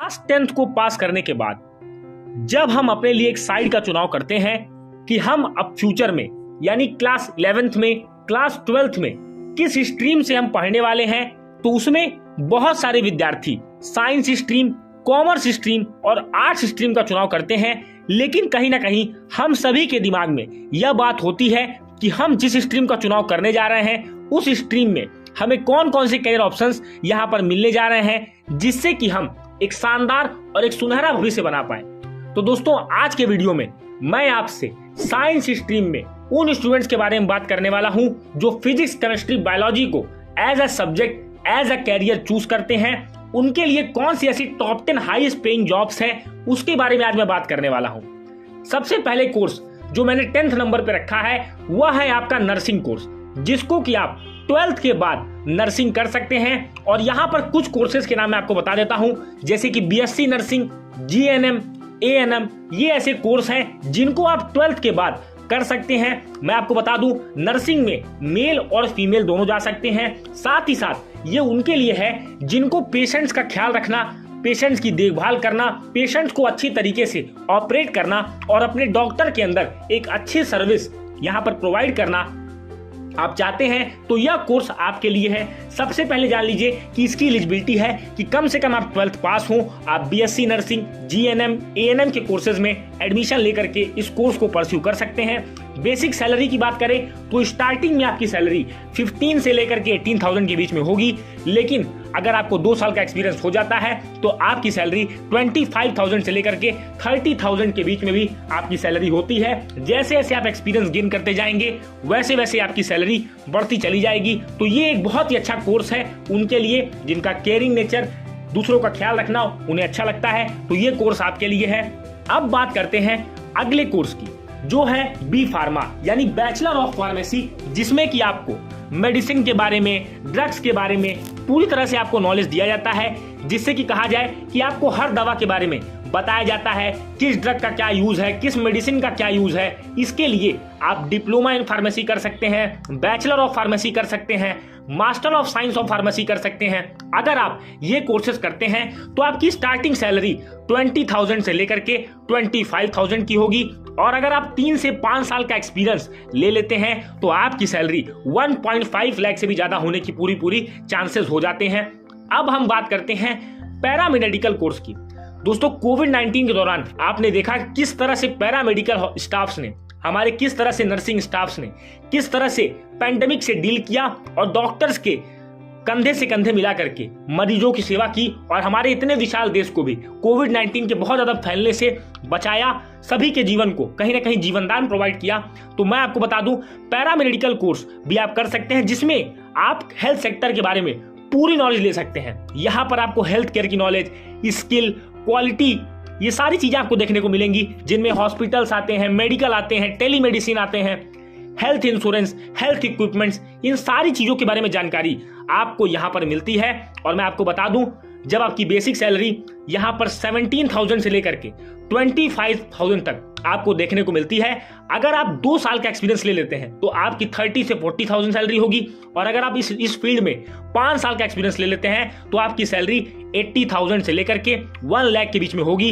Class 10th को पास करने के बाद जब हम अपने लिए एक साइड का चुनाव करते हैं कि हम अब फ्यूचर में यानी क्लास 11th में, क्लास 12th में किस स्ट्रीम से हम पढ़ने वाले हैं, तो उसमें बहुत सारे विद्यार्थी साइंस स्ट्रीम, कॉमर्स स्ट्रीम और आर्ट्स स्ट्रीम का चुनाव करते हैं। लेकिन कहीं ना कहीं हम सभी के दिमाग में यह बात होती है कि हम जिस स्ट्रीम का चुनाव करने जा रहे हैं उस स्ट्रीम में हमें कौन कौन से करियर ऑप्शंस यहाँ पर मिलने जा रहे हैं, जिससे कि हम एक शानदार और एक सुनहरा भविष्य बना पाए। तो दोस्तों, आज के वीडियो में मैं आपसे साइंस स्ट्रीम में उन स्टूडेंट्स के बारे में बात करने वाला हूं जो फिजिक्स, केमिस्ट्री, बायोलॉजी को as a subject, as a career choose करते हैं। उनके लिए कौन सी ऐसी टॉप 10 हाईएस्ट पेइंग जॉब्स है, उसके बारे में आज मैं बात करने वाला हूं। सबसे पहले कोर्स जो मैंने 10th नंबर पे रखा है वह है आपका नर्सिंग कोर्स, जिसको कि आप 12th के बाद नर्सिंग कर सकते हैं। और यहाँ पर कुछ कोर्सेज के नाम मैं आपको बता देता हूँ, जैसे कि बीएससी नर्सिंग, जीएनएम, एएनएम, ये ऐसे कोर्स हैं जिनको आप 12th के बाद कर सकते हैं। मैं आपको बता दूं, नर्सिंग में मेल और फीमेल दोनों जा सकते हैं। साथ ही साथ ये उनके लिए है जिनको पेशेंट्स का ख्याल रखना, पेशेंट्स की देखभाल करना, पेशेंट्स को अच्छी तरीके से ऑपरेट करना और अपने डॉक्टर के अंदर एक अच्छी सर्विस यहाँ पर प्रोवाइड करना आप चाहते हैं तो यह कोर्स आपके लिए है। सबसे पहले जान लीजिए कि इसकी एलिजिबिलिटी है कि कम से कम आप 12th पास हो, आप बीएससी नर्सिंग, जीएनएम, एएनएम के कोर्सेज में एडमिशन लेकर के इस कोर्स को परस्यू कर सकते हैं। बेसिक सैलरी की बात करें तो स्टार्टिंग में आपकी सैलरी 15 से लेकर के 18,000 के बीच में होगी, लेकिन अगर आपको 2 साल का एक्सपीरियंस हो जाता है तो आपकी सैलरी 25,000 से लेकर के 30,000 के बीच में भी आपकी सैलरी होती है। जैसे जैसे आप एक्सपीरियंस गेन करते जाएंगे वैसे वैसे आपकी सैलरी बढ़ती चली जाएगी। तो ये एक बहुत ही अच्छा कोर्स है उनके लिए जिनका केयरिंग नेचर, दूसरों का ख्याल रखना उन्हें अच्छा लगता है, तो ये कोर्स आपके लिए है। अब बात करते हैं अगले कोर्स की, जो है बी फार्मा यानी बैचलर ऑफ फार्मेसी, जिसमें कि आपको मेडिसिन के बारे में, ड्रग्स के बारे में पूरी तरह से आपको नॉलेज दिया जाता है, जिससे कि कहा जाए कि आपको हर दवा के बारे में बताया जाता है, किस ड्रग का क्या यूज है, किस मेडिसिन का क्या यूज है। इसके लिए आप डिप्लोमा इन फार्मेसी कर सकते हैं, बैचलर ऑफ फार्मेसी कर सकते हैं, master of science of pharmacy कर सकते हैं। अगर आप ये कोर्सेज करते हैं तो आपकी स्टार्टिंग सैलरी 20,000 से लेकर के 25,000 की होगी, और अगर आप 3 से 5 साल का एक्सपीरियंस ले लेते हैं तो आपकी सैलरी 1.5 लाख से भी ज्यादा होने की पूरी चांसेस हो जाते हैं। अब हम बात करते हैं पैरामेडिकल कोर्स की। दोस्तों, कोविड-19 के दौरान आपने देखा किस तरह से पैरामेडिकल स्टाफ्स ने, हमारे किस तरह से नर्सिंग स्टाफ्स ने किस तरह से पैंडेमिक से डील किया और डॉक्टर्स के कंधे से कंधे मिला करके मरीजों की सेवा की और हमारे इतने विशाल देश को भी कोविड-19 के बहुत ज्यादा फैलने से बचाया, सभी के जीवन को कहीं ना कहीं जीवनदान प्रोवाइड किया। तो मैं आपको बता दूं, पैरामेडिकल कोर्स भी आप कर सकते हैं, जिसमें आप हेल्थ सेक्टर के बारे में पूरी नॉलेज ले सकते हैं। यहाँ पर आपको हेल्थ केयर की नॉलेज, स्किल, क्वालिटी, ये सारी चीजें आपको देखने को मिलेंगी, जिनमें हॉस्पिटल्स आते हैं, मेडिकल आते हैं, टेलीमेडिसिन आते हैं, हेल्थ इंश्योरेंस, हेल्थ इक्विपमेंट्स, इन सारी चीजों के बारे में जानकारी आपको यहाँ पर मिलती है। और मैं आपको बता दूं, जब आपकी बेसिक सैलरी यहाँ पर 17,000 से लेकर के 25,000 तक आपको देखने को मिलती है। अगर आप 2 साल का एक्सपीरियंस ले लेते हैं तो आपकी 30 से 40,000 सैलरी होगी, और अगर आप इस फील्ड में 5 साल का एक्सपीरियंस ले लेते हैं तो आपकी सैलरी 80,000 से लेकर के 1 लाख के बीच में होगी।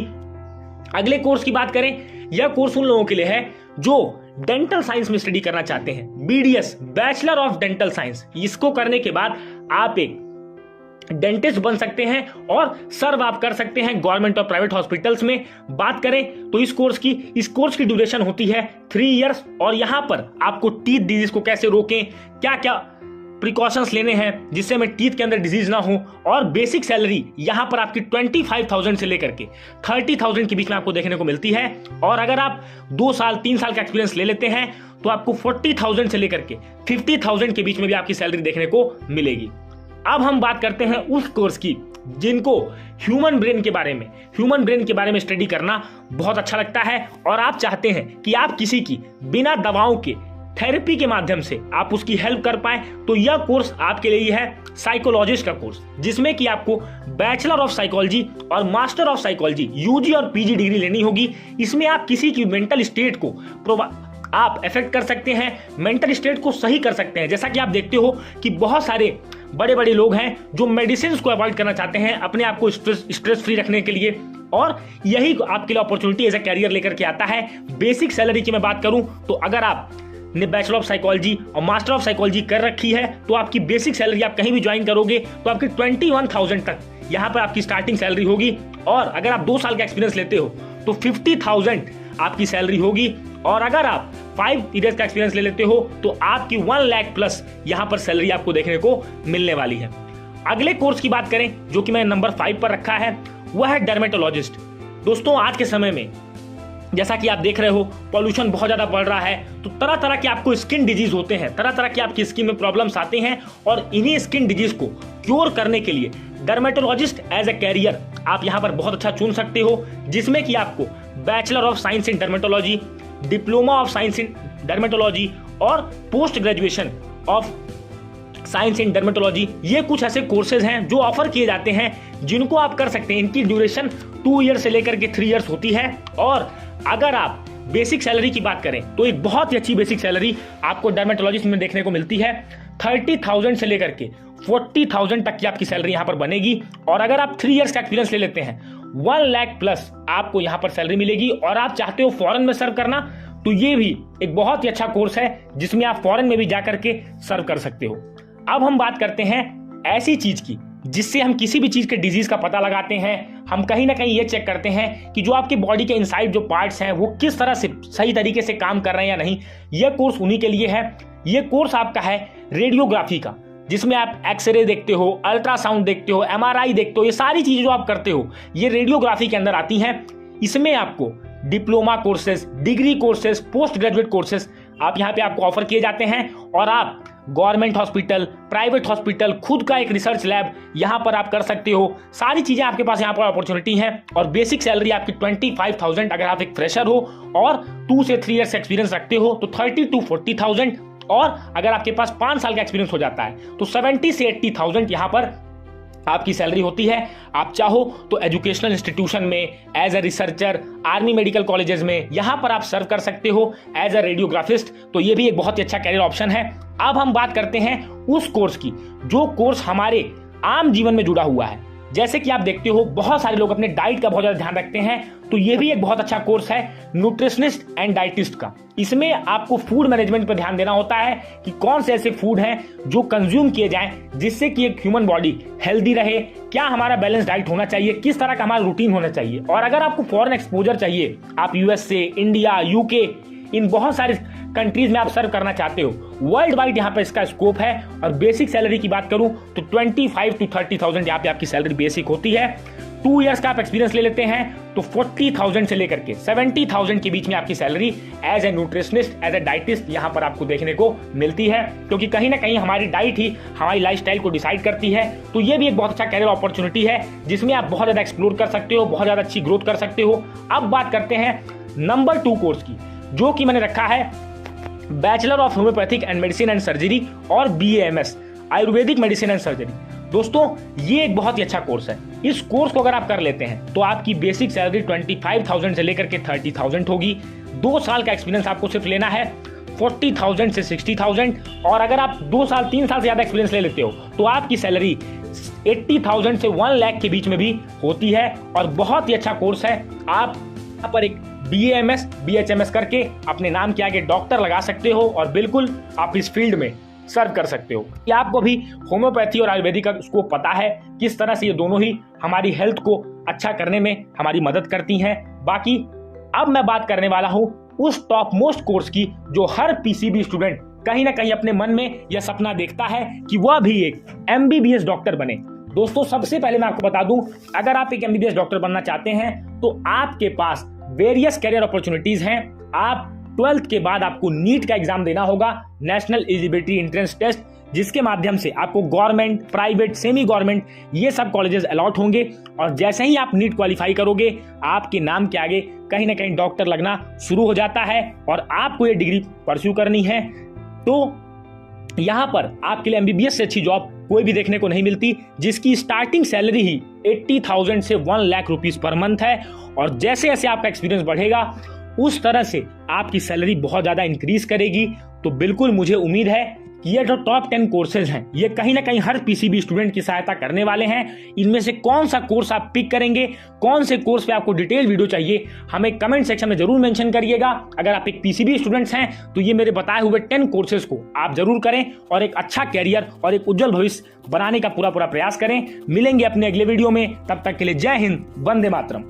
अगले कोर्स की बात करें, यह कोर्स उन लोगों के लिए है जो डेंटल साइंस में स्टडी करना चाहते हैं, BDS, bachelor of dental science. इसको करने के बाद आप एक डेंटिस्ट बन सकते हैं और सर्व आप कर सकते हैं गवर्नमेंट और प्राइवेट हॉस्पिटल्स में। बात करें तो इस कोर्स की ड्यूरेशन होती है 3 इयर्स, और यहां पर आपको टीथ डिजीज को कैसे रोकें, क्या क्या प्रिकॉशंस लेने हैं जिससे में टीथ के अंदर डिजीज ना हो, और बेसिक सैलरी यहां पर आपकी 25,000 से लेकर के 30,000 के बीच में आपको देखने को मिलती है। और अगर आप 2 साल 3 साल का एक्सपीरियंस ले लेते हैं तो आपको 40,000 से लेकर के 50,000 के बीच में भी आपकी सैलरी देखने को मिलेगी। अब हम बात करते हैं उस कोर्स की जिनको ह्यूमन ब्रेन के बारे में स्टडी करना बहुत अच्छा लगता है, और आप चाहते हैं कि आप किसी की बिना दवाओं के थेरेपी के माध्यम से आप उसकी हेल्प कर पाए, तो यह कोर्स आपके लिए है साइकोलॉजिस्ट का कोर्स, जिसमें कि आपको बैचलर ऑफ साइकोलॉजी और मास्टर ऑफ साइकोलॉजी यूजी और पीजी डिग्री लेनी होगी। इसमें आप किसी की मेंटल स्टेट को आप अफेक्ट कर सकते हैं, मेंटल स्टेट को सही कर सकते हैं। जैसा कि आप देखते हो कि बहुत सारे बड़े बड़े लोग हैं जो मेडिसिन को अवॉइड करना चाहते हैं अपने आप को स्ट्रेस फ्री रखने के लिए, और यही आपके लिए अपॉर्चुनिटी एज ए कैरियर लेकर के आता है। बेसिक सैलरी की मैं बात करूं तो अगर आप ने बैचलर ऑफ साइकोलॉजी और मास्टर ऑफ साइकोलॉजी कर रखी है तो आपकी बेसिक सैलरी आप कहीं भी ज्वाइन करोगे तो आपकी 21,000 तक यहाँ पर आपकी स्टार्टिंग सैलरी होगी, और अगर आप 2 साल का एक्सपीरियंस लेते हो तो 50,000 आपकी सैलरी होगी, और अगर आप 5 इयर्स का एक्सपीरियंस ले लेते हो तो आपकी 1 लाख प्लस यहाँ पर सैलरी आपको देखने को मिलने वाली है। अगले कोर्स की बात करें जो कि मैंने नंबर 5 पर रखा है, वह है डर्मेटोलॉजिस्ट। दोस्तों आज के समय में जैसा कि आप देख रहे हो पॉल्यूशन बहुत ज्यादा बढ़ रहा है, तो तरह तरह के आपको स्किन डिजीज होते हैं, तरह तरह के आपकी स्किन में प्रॉब्लम्स आते हैं, और इन्हीं स्किन डिजीज को क्योर करने के लिए डर्मेटोलॉजिस्ट एज ए कैरियर आप यहाँ पर बहुत अच्छा चुन सकते हो, जिसमें कि आपको bachelor of science in dermatology, diploma of science in dermatology और post graduation of science in dermatology, ये कुछ ऐसे कोर्सेज हैं जो ऑफर किए जाते हैं जिनको आप कर सकते हैं। इनकी ड्यूरेशन 2 ईयर से लेकर के 3 ईयर्स होती है, और अगर आप बेसिक सैलरी की बात करें तो एक बहुत ही अच्छी बेसिक सैलरी आपको डर्मेटोलॉजिस्ट में देखने को मिलती है। 30,000 से लेकर के 40,000 तक की आपकी सैलरी यहाँ पर बनेगी, और अगर आप 3 ईयर्स का एक्सपीरियंस ले लेते हैं 1 लाख प्लस आपको यहाँ पर सैलरी मिलेगी, और आप चाहते हो फॉरेन में सर्व करना तो ये भी एक बहुत ही अच्छा कोर्स है जिसमें आप फॉरेन में भी जाकर के सर्व कर सकते हो। अब हम बात करते हैं ऐसी चीज की जिससे हम किसी भी चीज के डिजीज का पता लगाते हैं। हम कहीं ना कहीं ये चेक करते हैं कि जो आपकी बॉडी के इनसाइड जो पार्ट्स हैं वो किस तरह से सही तरीके से काम कर रहे हैं या नहीं। यह कोर्स उन्हीं के लिए है। यह कोर्स आपका है रेडियोग्राफी का, जिसमें आप एक्सरे देखते हो, अल्ट्रासाउंड देखते हो, MRI देखते हो, ये सारी चीजें जो आप करते हो ये रेडियोग्राफी के अंदर आती हैं। इसमें आपको diploma courses, degree courses, post graduate courses आप यहाँ पे आपको ऑफर किए जाते हैं, और आप गवर्नमेंट हॉस्पिटल, प्राइवेट हॉस्पिटल, खुद का एक रिसर्च लैब यहाँ पर आप कर सकते हो। सारी चीजें आपके पास यहाँ पर अपॉर्चुनिटी है, और बेसिक सैलरी आपकी 25,000 अगर आप एक फ्रेशर हो और 2 से 3 ईयर्स एक्सपीरियंस रखते हो तो 30,000 to 40,000, और अगर आपके पास 5 साल का एक्सपीरियंस हो जाता है तो 70,000 से 80,000 यहाँ पर आपकी सैलरी होती है। आप चाहो तो एजुकेशनल इंस्टीट्यूशन में as a researcher, army medical colleges में यहाँ पर आप सर्व कर सकते हो एज ए रेडियोग्राफिस्ट, तो ये भी एक बहुत ही अच्छा कैरियर ऑप्शन है। अब हम बात करते हैं उस कोर्स की जो कोर्स हमारे आम जीवन में जुड़ा हुआ है। जैसे कि आप देखते हो बहुत सारे लोग अपने डाइट का बहुत ज्यादा ध्यान रखते हैं, तो ये भी एक बहुत अच्छा कोर्स है न्यूट्रिशनिस्ट एंड डाइटिस्ट का। इसमें आपको फूड मैनेजमेंट पर ध्यान देना होता है कि कौन से ऐसे फूड हैं जो कंज्यूम किए जाएं जिससे कि एक ह्यूमन बॉडी हेल्दी रहे, क्या हमारा बैलेंस डाइट होना चाहिए, किस तरह का हमारा रूटीन होना चाहिए। और अगर आपको फॉरेन एक्सपोजर चाहिए, आप USA, इंडिया, UK, इन बहुत सारे कंट्रीज में आप सर्व करना चाहते हो, वर्ल्ड वाइड यहाँ पे इसका स्कोप है। और बेसिक सैलरी की बात करूं तो 25,000 to 30,000 यहाँ पे आपकी सैलरी बेसिक होती है। 2 ईयर्स का आप एक्सपीरियंस ले लेते हैं तो 40,000 से लेकर के 70,000 के बीच में आपकी salary as a nutritionist, as a डाइटिस्ट यहाँ पर आपको देखने को मिलती है, क्योंकि कहीं ना कहीं हमारी डाइट ही हमारी लाइफस्टाइल को डिसाइड करती है। तो ये भी एक बहुत अच्छा कैरियर अपॉर्चुनिटी है जिसमें आप बहुत ज्यादा एक्सप्लोर कर सकते हो, बहुत ज्यादा अच्छी ग्रोथ कर सकते हो। अब बात करते हैं नंबर 2 कोर्स की, जो कि मैंने रखा है bachelor of homeopathic and medicine and surgery और BAMS Ayurvedic medicine and surgery. दोस्तों ये एक बहुत ही अच्छा कोर्स है। इस कोर्स को अगर आप कर लेते हैं तो आपकी बेसिक सैलरी 25,000 से लेकर के 30,000 होगी। 2 साल का एक्सपीरियंस आपको सिर्फ लेना है, 40,000 से 60,000, और अगर आप 2 साल 3 साल से ज्यादा एक्सपीरियंस ले लेते हो तो आपकी सैलरी 80,000 से 1 लाख के बीच में भी होती है, और बहुत ही अच्छा कोर्स है। आप यहाँ पर एक BAMS, BHMS करके अपने नाम के आगे डॉक्टर लगा सकते हो, और बिल्कुल आप इस फील्ड में सर्व कर सकते हो। कि आपको भी होम्योपैथी और आयुर्वेदिक का उसको पता है किस तरह से ये दोनों ही हमारी हेल्थ को अच्छा करने में हमारी मदद करती हैं। बाकी अब मैं बात करने वाला हूं उस टॉप मोस्ट कोर्स की जो हर PCB स्टूडेंट कहीं ना कहीं अपने मन में यह सपना देखता है कि वह भी एक MBBS डॉक्टर बने। दोस्तों सबसे पहले मैं आपको बता दूं, अगर आप एक MBBS डॉक्टर बनना चाहते हैं तो आपके पास वेरियस कैरियर अपॉर्चुनिटीज हैं। आप 12th के बाद आपको नीट का एग्जाम देना होगा, नेशनल एलिजिबिलिटी एंट्रेंस टेस्ट, जिसके माध्यम से आपको गवर्नमेंट, प्राइवेट, सेमी गवर्नमेंट ये सब कॉलेजेस अलॉट होंगे, और जैसे ही आप नीट क्वालिफाई करोगे आपके नाम के आगे कहीं ना कहीं डॉक्टर लगना शुरू हो जाता है, और आपको ये डिग्री परस्यू करनी है। तो यहाँ पर आपके लिए MBBS से अच्छी जॉब कोई भी देखने को नहीं मिलती, जिसकी स्टार्टिंग सैलरी ही 80,000 से 1 लाख रुपीस पर मंथ है, और जैसे जैसे आपका एक्सपीरियंस बढ़ेगा उस तरह से आपकी सैलरी बहुत ज्यादा इंक्रीज करेगी। तो बिल्कुल मुझे उम्मीद है कि ये जो टॉप 10 कोर्सेज हैं ये कहीं ना कहीं हर पीसीबी स्टूडेंट की सहायता करने वाले हैं। इनमें से कौन सा कोर्स आप पिक करेंगे, कौन से कोर्स पे आपको डिटेल वीडियो चाहिए, हमें कमेंट सेक्शन में जरूर मेंशन करिएगा। अगर आप एक पीसीबी स्टूडेंट्स हैं तो ये मेरे बताए हुए 10 कोर्सेज को आप जरूर करें और एक अच्छा कैरियर और एक उज्जवल भविष्य बनाने का पूरा प्रयास करें। मिलेंगे अपने अगले वीडियो में, तब तक के लिए जय हिंद, वंदे मातरम।